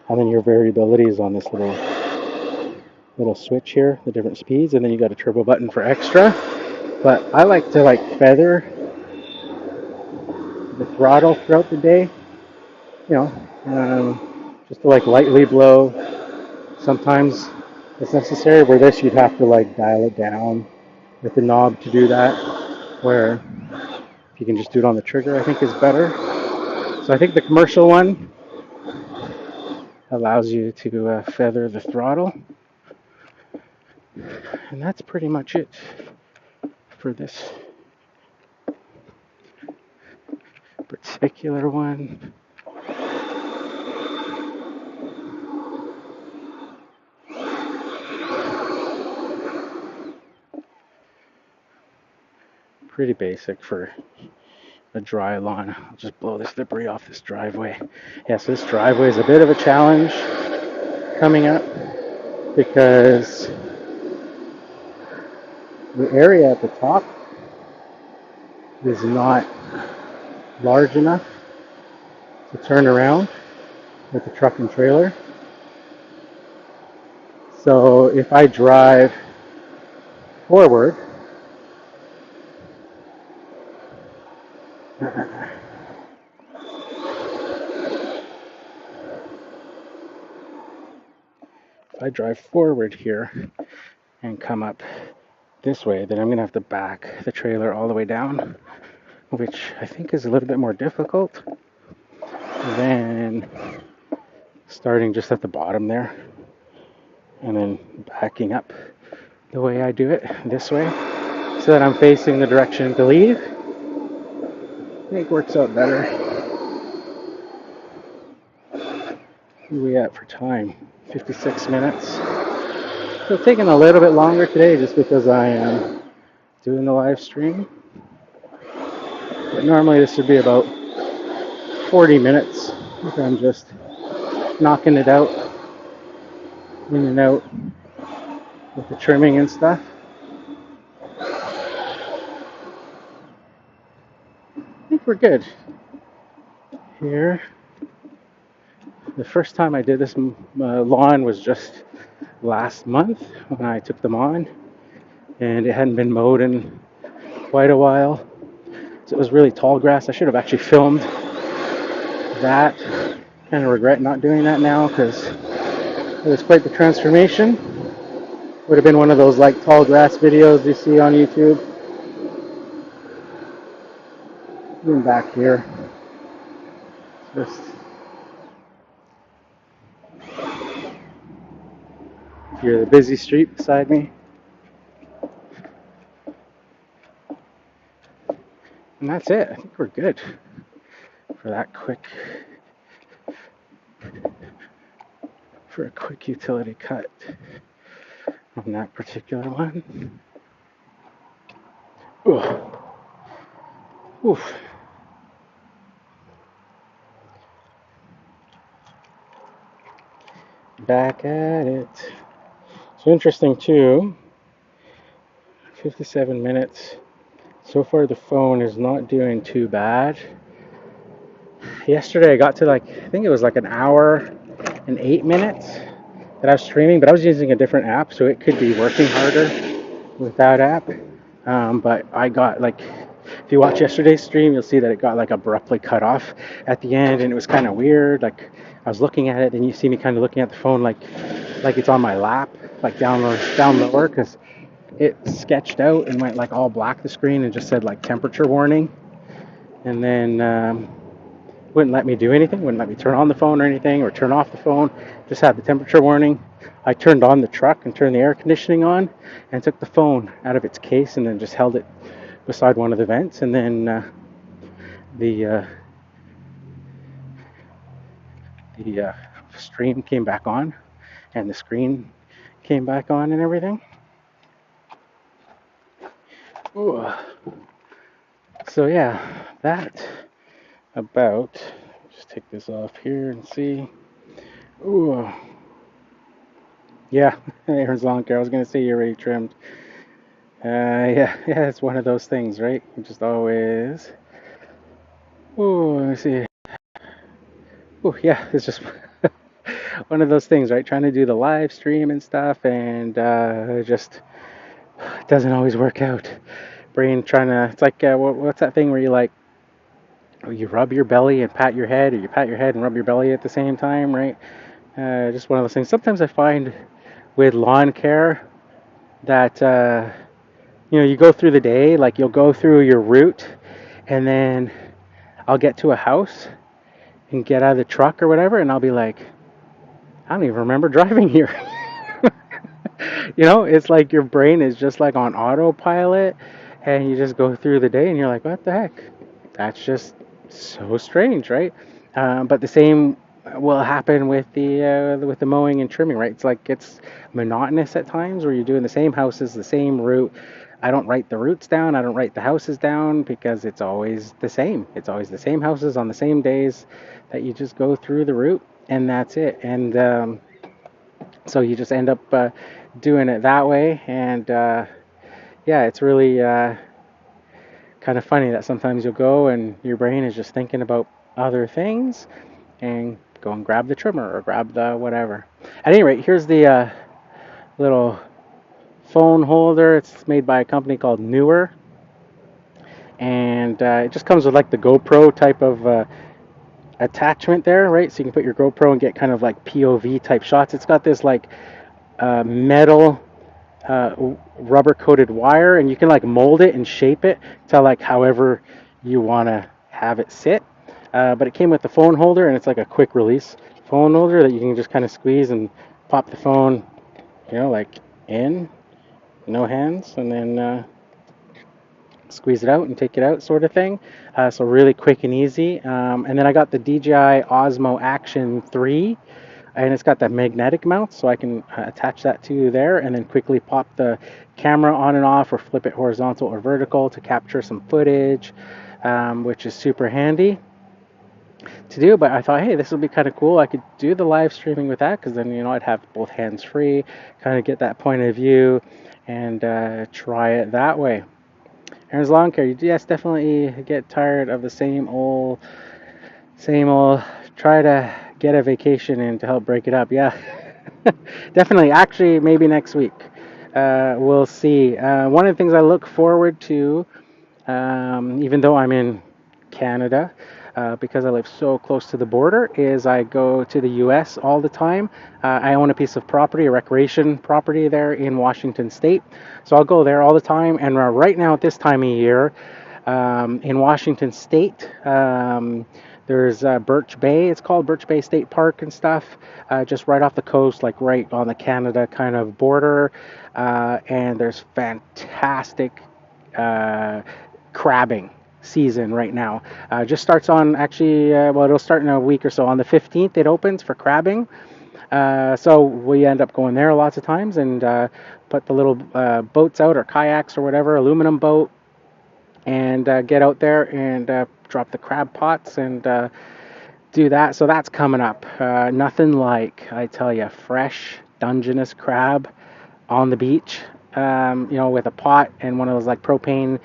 and then your variability is on this little switch here, the different speeds, and then you got a turbo button for extra. But I like to feather the throttle throughout the day, just to lightly blow. Sometimes it's necessary. Where this, you'd have to dial it down with the knob to do that. Where if you can just do it on the trigger, I think is better. So I think the commercial one allows you to feather the throttle. And that's pretty much it for this particular one. Pretty basic for a dry lawn. I'll just blow this debris off this driveway. Yes, this driveway is a bit of a challenge coming up because the area at the top is not large enough to turn around with the truck and trailer. So if I drive forward, if I drive forward here and come up this way, then I'm going to have to back the trailer all the way down, which I think is a little bit more difficult than starting just at the bottom there and then backing up the way I do it this way so that I'm facing the direction to leave. I think it works out better. Where are we at for time? 56 minutes. So it's taking a little bit longer today just because I am doing the live stream. But normally this would be about 40 minutes if I'm just knocking it out, in and out with the trimming and stuff. I think we're good here. The first time I did this lawn was just last month when I took them on, and it hadn't been mowed in quite a while. So it was really tall grass. I should have actually filmed that. Kind of regret not doing that now because it was quite the transformation. Would have been one of those like tall grass videos you see on YouTube. Even back here, just hear the busy street beside me. And that's it. I think we're good for that for a quick utility cut on that particular one. Ooh. Oof. Back at it. So interesting too. 57 minutes. So far the phone is not doing too bad. Yesterday I got to I think it was like an hour and 8 minutes that I was streaming, but I was using a different app, so it could be working harder with that app. But I got if you watch yesterday's stream, you'll see that it got abruptly cut off at the end, and it was kind of weird. I was looking at it, and you see me kind of looking at the phone like it's on my lap, down lower, because it sketched out and went all black the screen and just said temperature warning, and then wouldn't let me do anything, wouldn't let me turn on the phone or anything or turn off the phone, just had the temperature warning. I turned on the truck and turned the air conditioning on and took the phone out of its case and then just held it beside one of the vents, and then the stream came back on and the screen came back on and everything. Ooh. So yeah, that about, just take this off here and see. Ooh. Yeah, Aaron's lawn care. I was going to say you're already trimmed. Yeah, it's one of those things, right? You just always. Ooh, let me see. Ooh, yeah, it's just one of those things, right? Trying to do the live stream and stuff, and it just doesn't always work out. Brain trying to. It's like what's that thing where you rub your belly and pat your head, or you pat your head and rub your belly at the same time, right? Just one of those things. Sometimes I find with lawn care that you go through the day, you'll go through your route, and then I'll get to a house and get out of the truck or whatever, and I'll be like, I don't even remember driving here. It's like your brain is just on autopilot, and you just go through the day and you're like, what the heck? That's just so strange, right? But the same will happen with the mowing and trimming, right? It's monotonous at times where you're doing the same houses, the same route. I don't write the routes down. I don't write the houses down because it's always the same. It's always the same houses on the same days that you just go through the route, and that's it. And so you just end up doing it that way. And yeah, it's really kind of funny that sometimes you'll go and your brain is just thinking about other things and go and grab the trimmer or grab the whatever. At any rate, here's the little phone holder. It's made by a company called Newer, and it just comes with like the GoPro type of attachment there, right? So you can put your GoPro and get kind of like POV type shots. It's got this like metal rubber coated wire, and you can like mold it and shape it to like however you want to have it sit. But it came with the phone holder, and it's like a quick release phone holder that you can just kind of squeeze and pop the phone, like in, no hands, and then squeeze it out and take it out, sort of thing. So really quick and easy. And then I got the DJI Osmo Action 3, and it's got that magnetic mount, so I can attach that to there and then quickly pop the camera on and off or flip it horizontal or vertical to capture some footage, which is super handy to do. But I thought, hey, this would be kind of cool. I could do the live streaming with that, because then I'd have both hands free, kind of get that point of view, and try it that way. Aaron's Lawn Care. Yes, definitely get tired of the same old, try to get a vacation in to help break it up. Yeah, definitely. Actually, maybe next week. We'll see. One of the things I look forward to, even though I'm in Canada, because I live so close to the border, is I go to the U.S. all the time. I own a piece of property, a recreation property there in Washington State. So I'll go there all the time. And right now at this time of year, in Washington State, there's Birch Bay. It's called Birch Bay State Park and stuff, just right off the coast, like right on the Canada kind of border. And there's fantastic crabbing season right now. Just starts on actually, it'll start in a week or so. On the 15th, it opens for crabbing. So we end up going there lots of times and put the little boats out, or kayaks or whatever, aluminum boat, and get out there and drop the crab pots and do that. So that's coming up. Nothing like, I tell you, fresh Dungeness crab on the beach, with a pot and one of those like propane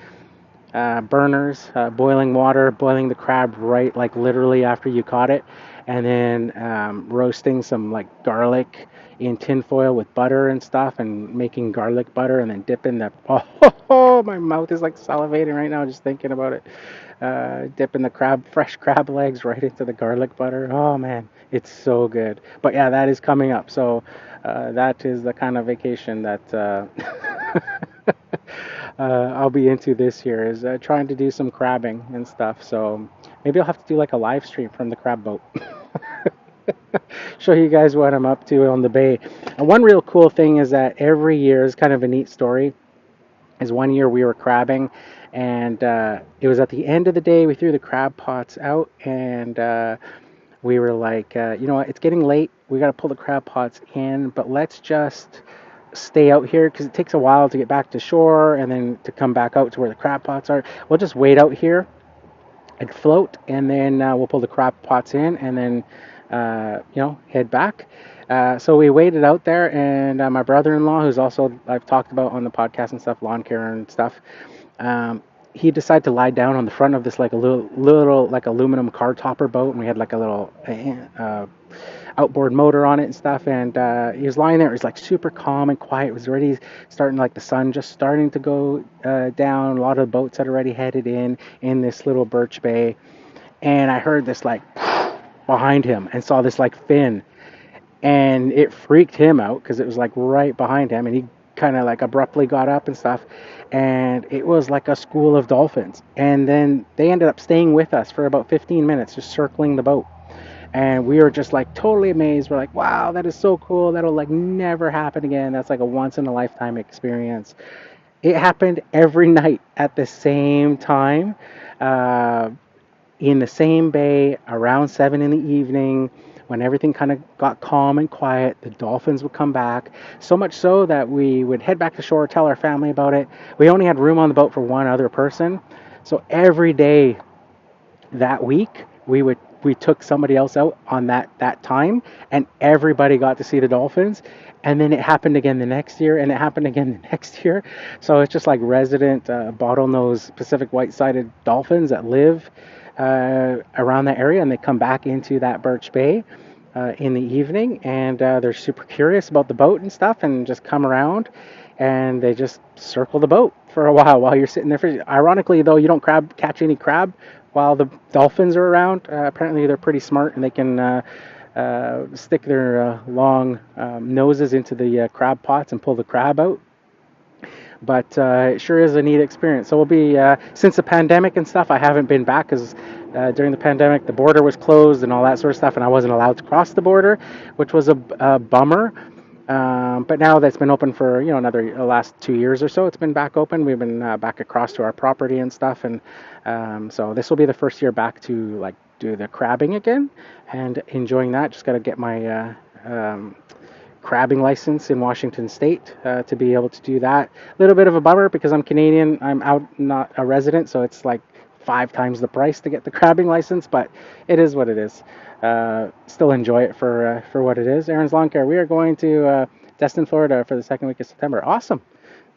burners, boiling water, boiling the crab right, like literally after you caught it, and then roasting some like garlic in tinfoil with butter and stuff, and making garlic butter, and then dipping the my mouth is like salivating right now just thinking about it. Dipping the fresh crab legs right into the garlic butter. Oh man, it's so good. But yeah, that is coming up. So that is the kind of vacation that I'll be into this year, is trying to do some crabbing and stuff. So maybe I'll have to do like a live stream from the crab boat. Show you guys what I'm up to on the bay. And one real cool thing is that every year is kind of a neat story. Is one year we were crabbing, and it was at the end of the day. We threw the crab pots out, and we were like, you know what? It's getting late. We got to pull the crab pots in, but let's just stay out here, because it takes a while to get back to shore and then to come back out to where the crab pots are. We'll just wait out here and float, and then we'll pull the crab pots in, and then head back. So we waited out there, and my brother-in-law, who's also, I've talked about on the podcast and stuff, lawn care and stuff, he decided to lie down on the front of this like a little like aluminum car topper boat, and we had like a little outboard motor on it and stuff, and he was lying there. It was like super calm and quiet. It was already starting, like the sun just starting to go down. A lot of boats had already headed in this little Birch Bay, and I heard this like behind him and saw this like fin, and it freaked him out because it was like right behind him, and he kind of like abruptly got up and stuff, and it was like a school of dolphins. And then they ended up staying with us for about 15 minutes, just circling the boat, and we were just like totally amazed. We're like, wow, that is so cool. That'll like never happen again. That's like a once in a lifetime experience. It happened every night at the same time, in the same bay, around 7 in the evening. When everything kind of got calm and quiet, the dolphins would come back. So much so that we would head back to shore, tell our family about it. We only had room on the boat for one other person. So every day that week, we took somebody else out on that time, and everybody got to see the dolphins. And then it happened again the next year, and it happened again the next year. So it's just like resident bottlenose Pacific white-sided dolphins that live around that area, and they come back into that Birch Bay. in the evening, and they're super curious about the boat and stuff, and just come around, and they just circle the boat for a while you're sitting there. Ironically, though, you don't catch any crab while the dolphins are around. Apparently, they're pretty smart, and they can stick their long noses into the crab pots and pull the crab out. But it sure is a neat experience. So we'll be since the pandemic and stuff. I haven't been back because during the pandemic the border was closed and all that sort of stuff, and I wasn't allowed to cross the border, which was a bummer. But now that's been open for another last 2 years or so, it's been back open. We've been back across to our property and stuff, and so this will be the first year back to like do the crabbing again and enjoying that. Just got to get my crabbing license in Washington State to be able to do that. A little bit of a bummer because I'm Canadian. I'm out not a resident, so it's like 5 times the price to get the crabbing license, but it is what it is. Still enjoy it for what it is. Aaron's Lawn Care. We are going to Destin, Florida for the second week of September. Awesome.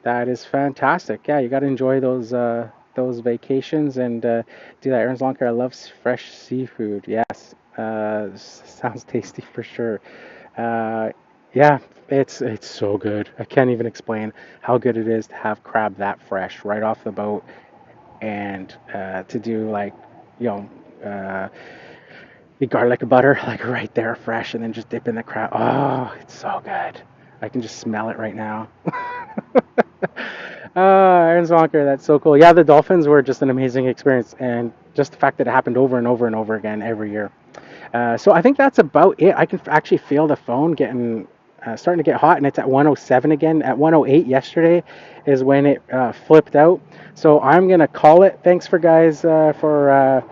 That is fantastic. Yeah, you got to enjoy those vacations and do that. Aaron's Lawn Care loves fresh seafood. Yes. Sounds tasty for sure. Uh, yeah, it's so good. I can't even explain how good it is to have crab that fresh right off the boat, and to do like you know the garlic butter like right there fresh, and then just dip in the crab. Oh, it's so good. I can just smell it right now. Aaron Zonker, that's so cool. Yeah, the Dolphins were just an amazing experience, and just the fact that it happened over and over and over again every year. So I think that's about it. I can actually feel the phone getting starting to get hot, and it's at 107 again. At 108 yesterday is when it flipped out. So I'm gonna call it. Thanks for guys for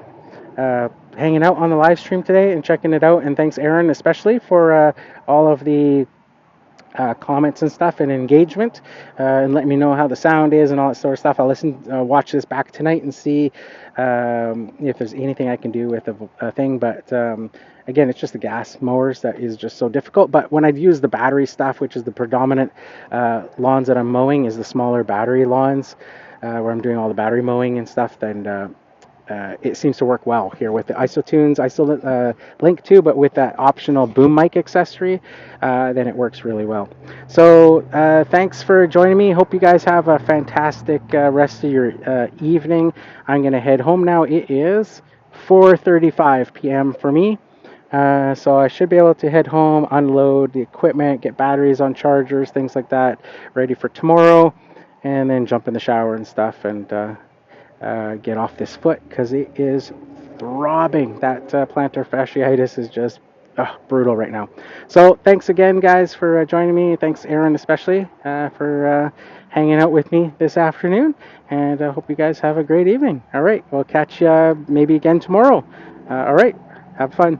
hanging out on the live stream today and checking it out, and thanks Aaron especially for all of the comments and stuff and engagement, and let me know how the sound is and all that sort of stuff. I'll watch this back tonight and see if there's anything I can do with a thing. But again, it's just the gas mowers that is just so difficult. But when I've used the battery stuff, which is the predominant lawns that I'm mowing, is the smaller battery lawns where I'm doing all the battery mowing and stuff, then it seems to work well here with the IsoTunes. I still link to, but with that optional boom mic accessory, then it works really well. So thanks for joining me. Hope you guys have a fantastic rest of your evening. I'm going to head home now. It is 4:35 p.m. for me. So I should be able to head home, unload the equipment, get batteries on chargers, things like that, ready for tomorrow, and then jump in the shower and stuff, and get off this foot because it is throbbing. That plantar fasciitis is just brutal right now. So thanks again, guys, for joining me. Thanks, Aaron, especially for hanging out with me this afternoon. And I hope you guys have a great evening. All right, we'll catch you maybe again tomorrow. All right, have fun.